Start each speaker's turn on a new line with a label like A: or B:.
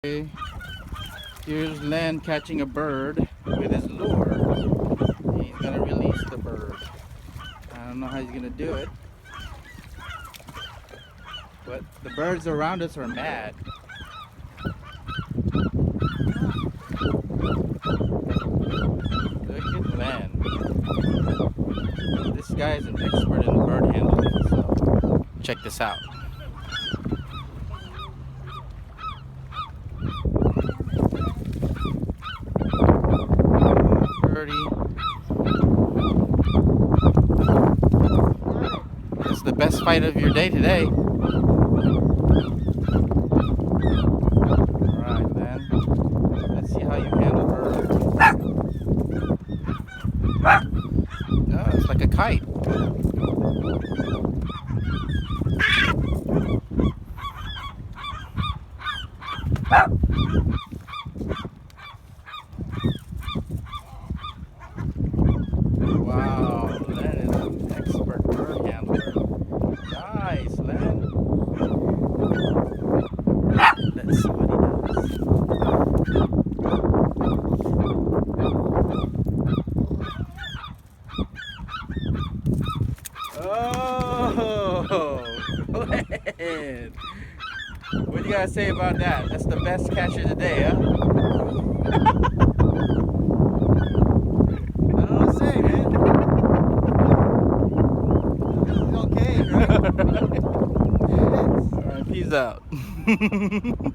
A: Okay, here's Len catching a bird with his lure. He's gonna release the bird. I don't know how he's gonna do it, but the birds around us are mad. Look at Len. This guy is an expert in bird handling, so check this out. Birdie. It's the best fight of your day today. Alright, Len. Let's see how you handle birds. Oh, it's like a kite. Wow, Len is an expert bird handler. Nice, Len. Let's see what he does. Oh, Len. What do you guys say about that? That's the best catch of the day, huh?
B: I don't know what to say, man. It's okay, right?
A: Alright, peace out.